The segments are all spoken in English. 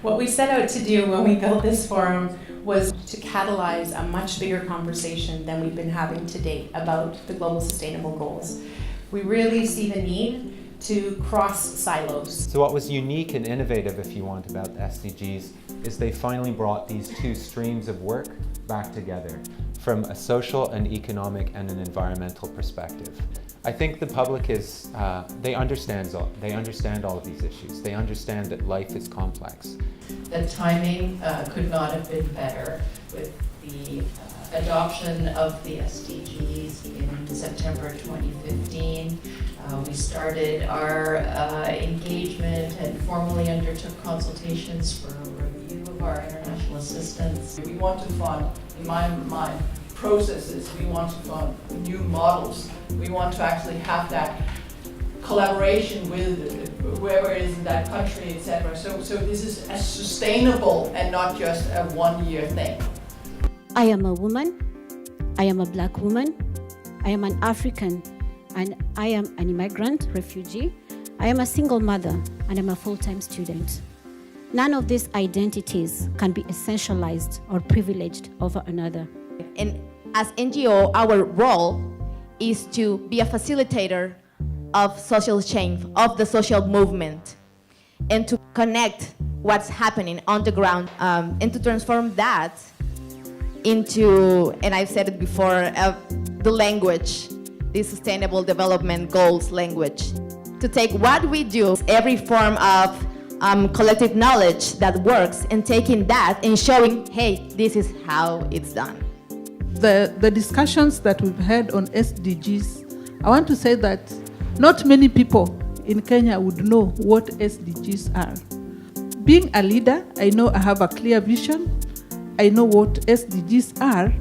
What we set out to do when we built this forum was to catalyze a much bigger conversation than we've been having to date about the Global Sustainable Goals. We really see the need to cross silos. So what was unique and innovative, if you want, about the SDGs is they finally brought these two streams of work back together from a social and economic and an environmental perspective. I think the public is, they understand all of these issues. They understand that life is complex. The timing could not have been better with the adoption of the SDGs in September 2015. We started our engagement and formally undertook consultations for a review of our international assistance. We want to fund, in my mind, processes. We want to fund new models. We want to actually have that collaboration with whoever is in that country, etc. So this is a sustainable and not just a one-year thing. I am a woman, I am a black woman, I am an African, and I am an immigrant, refugee. I am a single mother, and I'm a full-time student. None of these identities can be essentialized or privileged over another. And as NGO, our role is to be a facilitator of social change, of the social movement, and to connect what's happening on the ground, and to transform that into, and I've said it before, the language, the Sustainable Development Goals language. To take what we do, every form of collective knowledge that works, and taking that and showing, hey, this is how it's done. The discussions that we've had on SDGs, I want to say that not many people in Kenya would know what SDGs are. Being a leader, I know I have a clear vision. I know what SDGs are,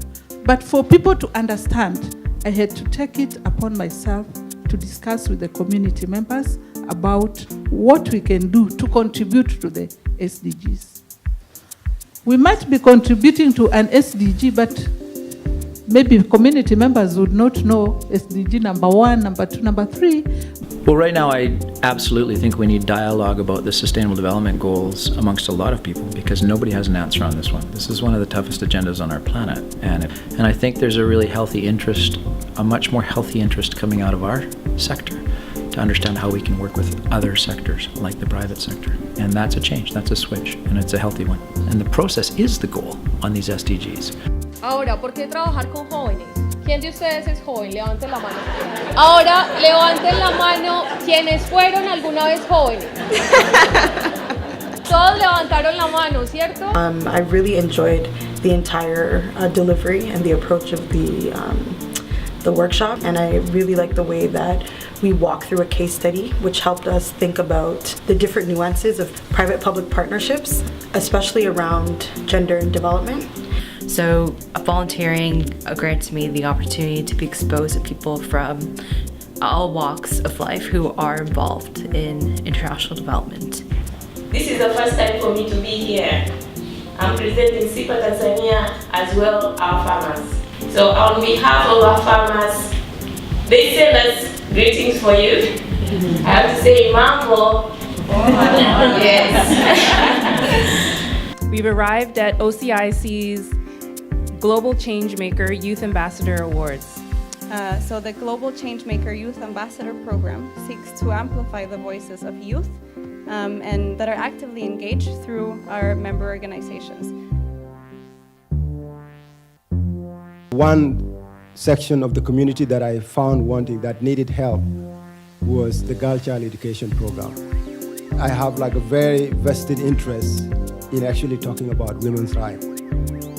but for people to understand, I had to take it upon myself to discuss with the community members about what we can do to contribute to the SDGs. We might be contributing to an SDG, but maybe community members would not know SDG number 1, number 2, number 3. Well, right now I absolutely think we need dialogue about the Sustainable Development Goals amongst a lot of people, because nobody has an answer on this one. This is one of the toughest agendas on our planet, and I think there's a really healthy interest, a much more healthy interest coming out of our sector to understand how we can work with other sectors like the private sector. And that's a change, that's a switch, and it's a healthy one. And the process is the goal on these SDGs. Ahora, ¿por qué trabajar con jóvenes? ¿Quién de ustedes es joven? Levanten la mano. Ahora, levanten la mano quienes fueron alguna vez jóvenes. Todos levantaron la mano, ¿cierto? I really enjoyed the entire delivery and the approach of the workshop, and I really like the way that we walked through a case study, which helped us think about the different nuances of private-public partnerships, especially around gender and development. So volunteering grants me the opportunity to be exposed to people from all walks of life who are involved in international development. This is the first time for me to be here. I'm presenting SIPA Tanzania as well our farmers. So on behalf of our farmers, they send us greetings for you. I have to say Mambo. Yes. We've arrived at OCIC's Global Changemaker Youth Ambassador Awards. So the Global Changemaker Youth Ambassador Program seeks to amplify the voices of youth and that are actively engaged through our member organizations. One section of the community that I found that needed help was the girl child education program. I have like a very vested interest in actually talking about women's rights,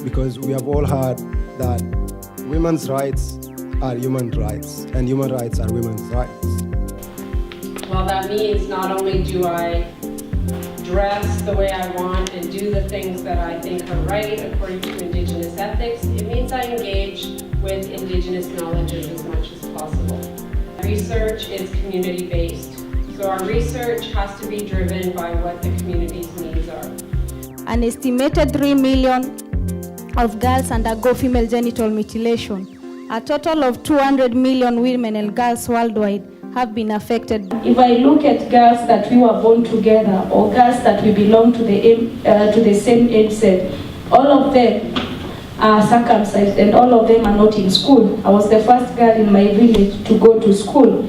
because we have all heard that women's rights are human rights and human rights are women's rights. Well, that means not only do I dress the way I want and do the things that I think are right according to Indigenous ethics, it means I engage with Indigenous knowledges as much as possible. Research is community-based, so our research has to be driven by what the community's needs are. An estimated 3 million of girls undergo female genital mutilation. A total of 200 million women and girls worldwide have been affected. If I look at girls that we were born together or girls that we belong to the same age set, all of them are circumcised and all of them are not in school. I was the first girl in my village to go to school.